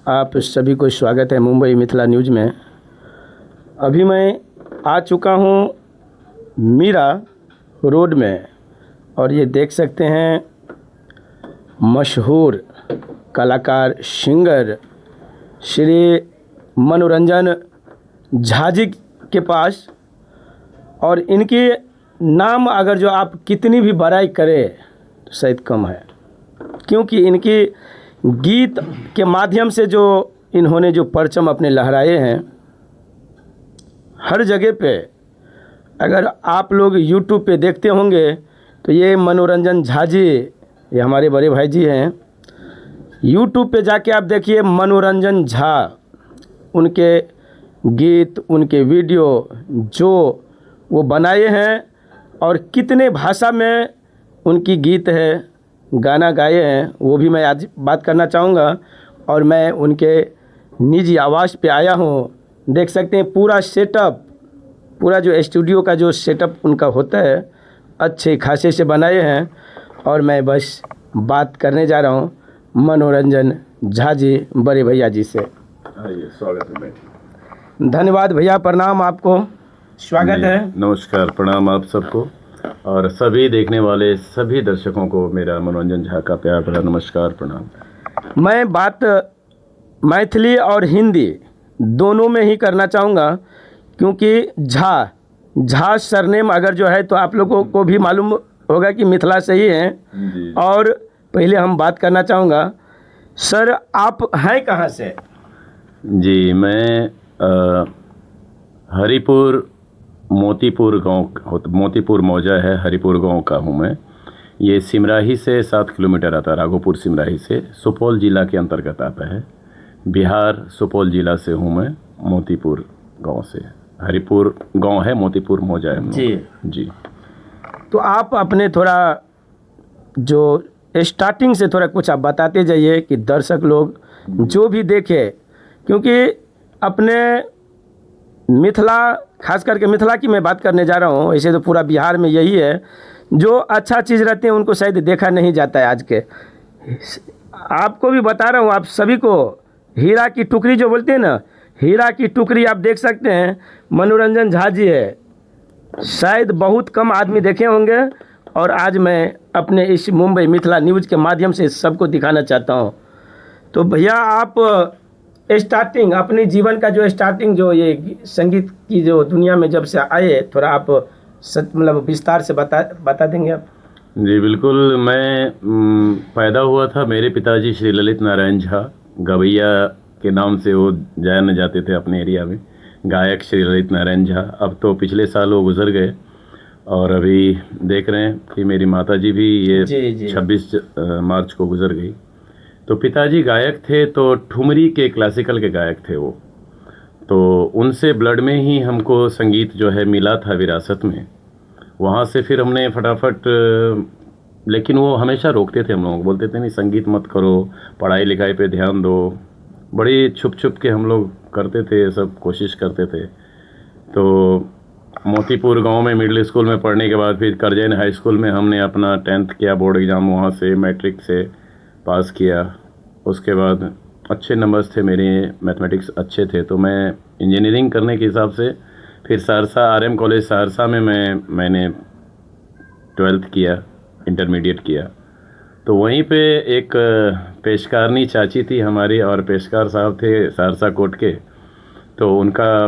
आप सभी को स्वागत है मुंबई मिथिला न्यूज़ में। अभी मैं आ चुका हूँ मीरा रोड में और ये देख सकते हैं मशहूर कलाकार सिंगर श्री मनोरंजन झा जी के पास। और इनके नाम अगर जो आप कितनी भी बड़ाई करें तो शायद कम है, क्योंकि इनकी गीत के माध्यम से जो इन्होंने जो परचम अपने लहराए हैं हर जगह पे। अगर आप लोग YouTube पे देखते होंगे तो ये मनोरंजन झा जी, ये हमारे बड़े भाई जी हैं। YouTube पे जाके आप देखिए मनोरंजन झा, उनके गीत, उनके वीडियो जो वो बनाए हैं और कितने भाषा में उनकी गीत है, गाना गाए हैं, वो भी मैं आज बात करना चाहूँगा। और मैं उनके निजी आवास पे आया हूँ। देख सकते हैं पूरा सेटअप, पूरा जो स्टूडियो का जो सेटअप उनका होता है अच्छे खासे से बनाए हैं। और मैं बस बात करने जा रहा हूँ मनोरंजन झा जी, बड़े भैया जी से। आइए, स्वागत है भाई। धन्यवाद भैया, प्रणाम, आपको स्वागत है। नमस्कार, प्रणाम आप सबको और सभी देखने वाले सभी दर्शकों को मेरा मनोरंजन झा का प्यार भरा नमस्कार, प्रणाम। मैं बात मैथिली और हिंदी दोनों में ही करना चाहूँगा, क्योंकि झा सरनेम अगर जो है तो आप लोगों को भी मालूम होगा कि मिथिला से ही हैं। और पहले हम बात करना चाहूँगा, सर आप हैं कहाँ से? जी, मैं हरिपुर मोतीपुर गांव, मोतीपुर मौजा है, हरिपुर गांव का हूँ मैं। ये सिमराही से 7 किलोमीटर आता है, राघोपुर सिमराही से, सुपौल जिला के अंतर्गत आता है। बिहार सुपौल जिला से हूँ मैं, मोतीपुर गांव से। हरिपुर गांव है, मोतीपुर मौजा है जी। तो आप अपने थोड़ा जो स्टार्टिंग से थोड़ा कुछ आप बताते जाइए कि दर्शक लोग जो भी देखे, क्योंकि अपने मिथिला, खास करके मिथिला की मैं बात करने जा रहा हूँ, ऐसे तो पूरा बिहार में यही है, जो अच्छा चीज़ रहते हैं उनको शायद देखा नहीं जाता है। आज के आपको भी बता रहा हूँ, आप सभी को हीरा की टुकड़ी जो बोलते हैं ना, हीरा की टुकड़ी आप देख सकते हैं, मनोरंजन झा जी है। शायद बहुत कम आदमी देखे होंगे और आज मैं अपने इस मुंबई मिथिला न्यूज़ के माध्यम से सबको दिखाना चाहता हूँ। तो भैया आप स्टार्टिंग, अपने जीवन का जो स्टार्टिंग, जो ये संगीत की जो दुनिया में जब से आए, थोड़ा आप मतलब विस्तार से बता देंगे आप? जी बिल्कुल। मैं पैदा हुआ था, मेरे पिताजी श्री ललित नारायण झा, गवैया के नाम से वो जाने जाते थे अपने एरिया में, गायक श्री ललित नारायण झा। अब तो पिछले साल वो गुजर गए और अभी देख रहे हैं कि मेरी माताजी भी ये 26 मार्च को गुजर गई। तो पिताजी गायक थे, तो ठुमरी के क्लासिकल के गायक थे वो, तो उनसे ब्लड में ही हमको संगीत जो है मिला था विरासत में। वहाँ से फिर हमने फटाफट, लेकिन वो हमेशा रोकते थे हम लोग, बोलते थे नहीं संगीत मत करो, पढ़ाई लिखाई पे ध्यान दो। बड़ी छुप छुप के हम लोग करते थे, सब कोशिश करते थे। तो मोतीपुर गांव में मिडिल स्कूल में पढ़ने के बाद फिर करजैन हाई स्कूल में हमने अपना 10th किया, बोर्ड एग्ज़ाम वहाँ से मैट्रिक से पास किया। उसके बाद अच्छे नंबर्स थे मेरे, मैथमेटिक्स अच्छे थे, तो मैं इंजीनियरिंग करने के हिसाब से फिर सहरसा RM कॉलेज सहरसा में मैंने 12th किया, इंटरमीडिएट किया। तो वहीं पे एक पेशकारनी चाची थी हमारी और पेशकार साहब थे सहरसा कोट के, तो उनका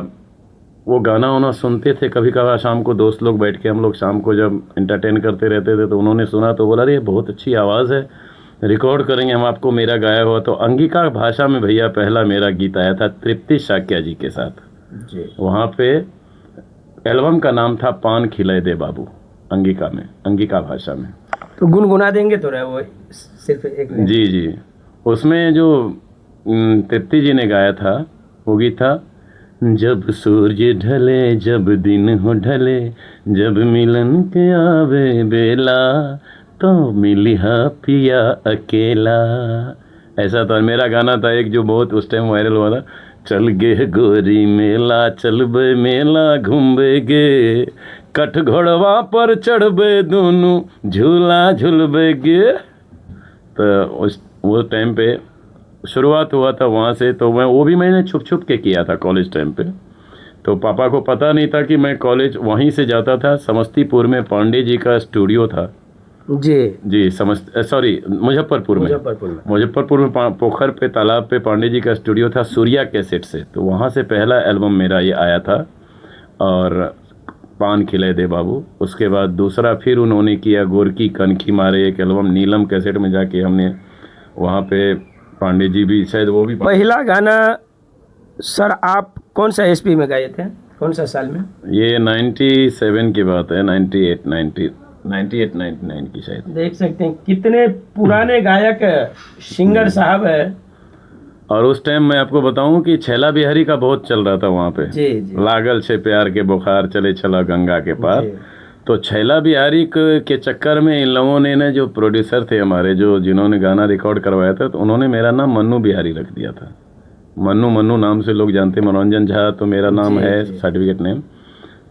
वो गाना वाना सुनते थे। कभी कभार शाम को दोस्त लोग बैठ के हम लोग शाम को जब एंटरटेन करते रहते थे, तो उन्होंने सुना तो बोला अरे बहुत अच्छी आवाज़ है, रिकॉर्ड करेंगे हम आपको मेरा गाया हुआ। तो अंगिका भाषा में भैया पहला मेरा गीत आया था तृप्ति शाक्या जी के साथ जी। वहाँ पे एल्बम का नाम था पान खिलाए दे बाबू, अंगिका में, अंगिका भाषा में। तो गुनगुना देंगे तो वो सिर्फ एक? जी। उसमें जो तृप्ति जी ने गाया था वो गीत था, जब सूरज ढले जब दिन हो ढले, जब मिलन के आवे बेला, तो मिलिहा पिया अकेला। ऐसा था मेरा गाना था एक, जो बहुत उस टाइम वायरल हुआ था, चल गे गोरी मेला, चलबे मेला घूमबे गे, कठ घोड़वा पर चढ़बे दोनों, झूला झूलबे गे। तो उस वो टाइम पे शुरुआत हुआ था वहाँ से। तो वो भी मैंने छुप छुप के किया था कॉलेज टाइम पे। तो पापा को पता नहीं था कि मैं कॉलेज वहीं से जाता था। समस्तीपुर में पांडे जी का स्टूडियो था जी जी, मुजफ्फरपुर में। मुजफ्फरपुर में पोखर पे तालाब पे पांडे जी का स्टूडियो था, सूर्या कैसेट से। तो वहाँ से पहला एल्बम मेरा ये आया था, और पान खिले दे बाबू। उसके बाद दूसरा फिर उन्होंने किया, गोरकी कनखी मारे, एक एल्बम नीलम कैसेट में जाके हमने वहाँ पे पांडे जी भी शायद वो भी। पहला गाना सर आप कौन सा एसपी में गाए थे, कौन सा साल में? ये 97 की बात है, 98 99 की शायद। देख सकते हैं कितने पुराने गायक सिंगर साहब है। और उस टाइम मैं आपको बताऊं कि छैला बिहारी का बहुत चल रहा था वहाँ पे। जी जी लागल छे प्यार के बुखार, चले चला गंगा के पार। जी। तो छैला बिहारी के चक्कर में इन लोगों ने जो प्रोड्यूसर थे हमारे, जिन्होंने गाना रिकॉर्ड करवाया था, तो उन्होंने मेरा नाम मन्नू बिहारी रख दिया था। मन्नू नाम से लोग जानते, मनोरंजन झा तो मेरा नाम है सर्टिफिकेट नेम,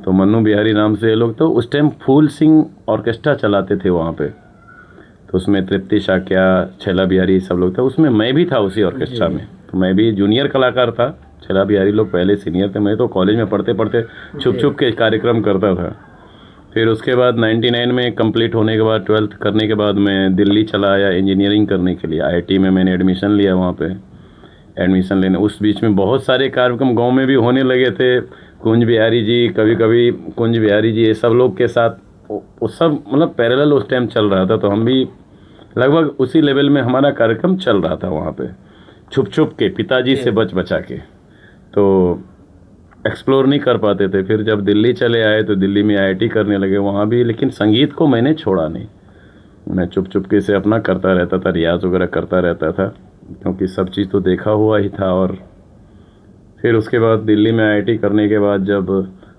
तो मन्नू बिहारी नाम से ये लोग। तो उस टाइम फूल सिंह ऑर्केस्ट्रा चलाते थे वहाँ पे। तो उसमें तृप्ति शाक्या, छैला बिहारी सब लोग थे, उसमें मैं भी था उसी ऑर्केस्ट्रा में। तो मैं भी जूनियर कलाकार था, छैला बिहारी लोग पहले सीनियर थे। मैं तो कॉलेज में पढ़ते पढ़ते छुप छुप के कार्यक्रम करता था। फिर उसके बाद 99 में कंप्लीट होने के बाद, 12th करने के बाद मैं दिल्ली चला आया इंजीनियरिंग करने के लिए। IIT में मैंने एडमिशन लिया, वहाँ पे एडमिशन लेने। उस बीच में बहुत सारे कार्यक्रम गांव में भी होने लगे थे। कुंज बिहारी जी, कभी कभी कुंज बिहारी जी, ये सब लोग के साथ वो सब मतलब पैरेलल उस टाइम चल रहा था। तो हम भी लगभग उसी लेवल में हमारा कार्यक्रम चल रहा था वहाँ पे, छुप छुप के, पिताजी से बच बचा के। तो एक्सप्लोर नहीं कर पाते थे। फिर जब दिल्ली चले आए तो दिल्ली में IIT करने लगे वहाँ भी, लेकिन संगीत को मैंने छोड़ा नहीं। मैं चुप चुपके से अपना करता रहता था, रियाज वगैरह करता रहता था, क्योंकि सब चीज़ तो देखा हुआ ही था। और फिर उसके बाद दिल्ली में IIT करने के बाद, जब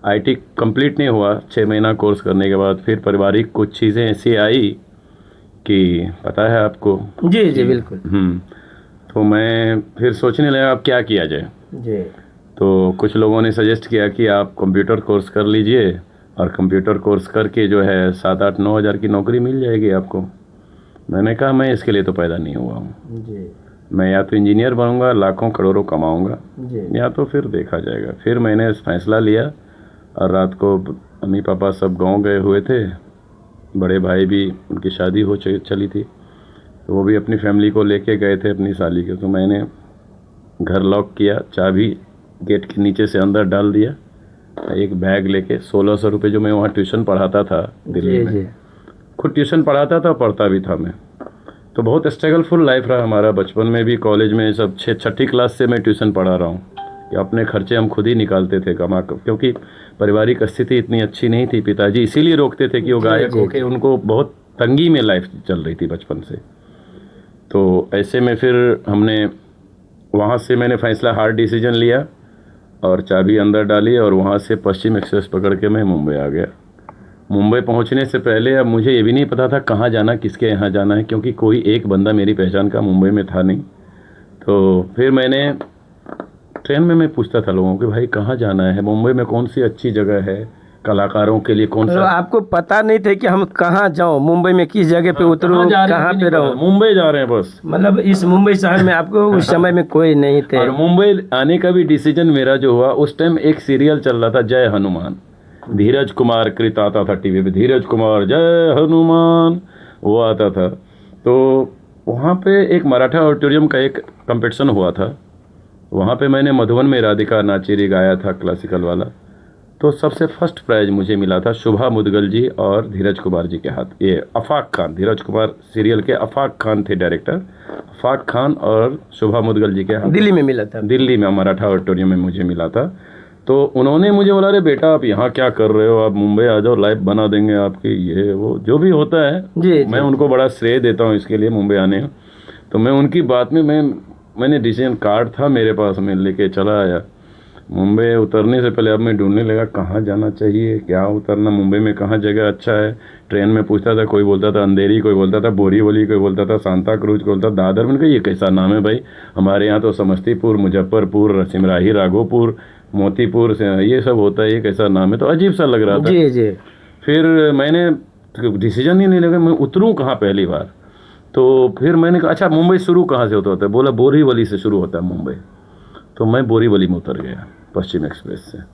IIT कंप्लीट नहीं हुआ, 6 महीना कोर्स करने के बाद, फिर पारिवारिक कुछ चीज़ें ऐसी आई कि पता है आपको। जी जी बिल्कुल। तो मैं फिर सोचने लगा अब क्या किया जाए। जी। तो कुछ लोगों ने सजेस्ट किया कि आप कंप्यूटर कोर्स कर लीजिए, और कंप्यूटर कोर्स करके जो है 7-8-9 हज़ार की नौकरी मिल जाएगी आपको। मैंने कहा मैं इसके लिए तो पैदा नहीं हुआ हूँ जी। मैं या तो इंजीनियर बनूंगा, लाखों करोड़ों कमाऊंगा, जी। या तो फिर देखा जाएगा। फिर मैंने फैसला लिया, और रात को मम्मी पापा सब गांव गए हुए थे, बड़े भाई भी, उनकी शादी हो चली थी, तो वो भी अपनी फैमिली को लेके गए थे अपनी साली के। तो मैंने घर लॉक किया, चाबी गेट के नीचे से अंदर डाल दिया, एक बैग लेके 1600 रुपये, जो मैं वहाँ ट्यूशन पढ़ाता था दिल्ली में, खुद ट्यूशन पढ़ाता था, पढ़ता भी था मैं। तो बहुत स्ट्रगलफुल लाइफ रहा हमारा, बचपन में भी, कॉलेज में, सब 6ठी क्लास से मैं ट्यूशन पढ़ा रहा हूँ कि अपने खर्चे हम खुद ही निकालते थे कमा कर, क्योंकि पारिवारिक स्थिति इतनी अच्छी नहीं थी। पिताजी इसीलिए रोकते थे कि वो गायक होके, उनको बहुत तंगी में लाइफ चल रही थी बचपन से। तो ऐसे में फिर हमने वहाँ से, मैंने फैसला, हार्ड डिसीजन लिया और चाबी अंदर डाली, और वहाँ से पश्चिम एक्सप्रेस पकड़ के मैं मुंबई आ गया। मुंबई पहुँचने से पहले अब मुझे ये भी नहीं पता था कहाँ जाना, किसके यहाँ जाना है, क्योंकि कोई एक बंदा मेरी पहचान का मुंबई में था नहीं। तो फिर मैंने ट्रेन में मैं पूछता था लोगों को, भाई कहाँ जाना है, मुंबई में कौन सी अच्छी जगह है कलाकारों के लिए, कौन सा। आपको पता नहीं थे कि हम कहाँ जाऊँ, मुंबई में किस जगह पे उतरूँ, कहाँ पे रहूँ? मुंबई जा रहे हैं बस। मतलब इस मुंबई शहर में आपको उस समय में कोई नहीं थे। और मुंबई आने का भी डिसीजन मेरा जो हुआ, उस टाइम एक सीरियल चल रहा था जय हनुमान, धीरज कुमार कृत आता था टीवी पे, धीरज कुमार जय हनुमान, वो आता था। तो वहाँ पे एक मराठा ऑडिटोरियम का एक कंपटीशन हुआ था, वहाँ पे मैंने मधुबन में राधिका नाचेरी गाया था, क्लासिकल वाला। तो सबसे फर्स्ट प्राइज मुझे मिला था शुभा मुदगल जी और धीरज कुमार जी के हाथ। ये अफाक खान, धीरज कुमार सीरियल के अफाक खान थे डायरेक्टर, अफाक खान और शुभा मुदगल जी के हाथ। दिल्ली में मिला था? दिल्ली में मराठा ऑडिटोरियम में मुझे मिला था। तो उन्होंने मुझे बोला, अरे बेटा आप यहाँ क्या कर रहे हो, आप मुंबई आ जाओ, लाइव बना देंगे आपकी, ये वो जो भी होता है। जी, मैं उनको बड़ा श्रेय देता हूँ इसके लिए, मुंबई आने। तो मैं उनकी बात में, मैंने डिसीजन कार्ड था मेरे पास, मैं लेके चला आया। मुंबई उतरने से पहले अब मैं ढूंढने लगा कहाँ जाना चाहिए, क्या उतरना, मुंबई में कहाँ जगह अच्छा है। ट्रेन में पूछता था, कोई बोलता था अंधेरी, कोई बोलता था बोरीवली, कोई बोलता था सांता क्रूज, कोई बोलता दादर। मैंने कहा ये कैसा नाम है भाई, हमारे यहाँ तो समस्तीपुर, मुजफ्फरपुर, सिमराही, राघोपुर, मोतीपुर से ये सब होता है, ये कैसा नाम है। तो अजीब सा लग रहा था। जी जी। फिर मैंने डिसीजन ही नहीं लगा मैं उतरूँ कहाँ पहली बार। तो फिर मैंने कहा अच्छा मुंबई शुरू कहाँ से होता है? बोला बोरीवली से शुरू होता है मुंबई। तो मैं बोरीवली में उतर गया पश्चिम एक्सप्रेस से।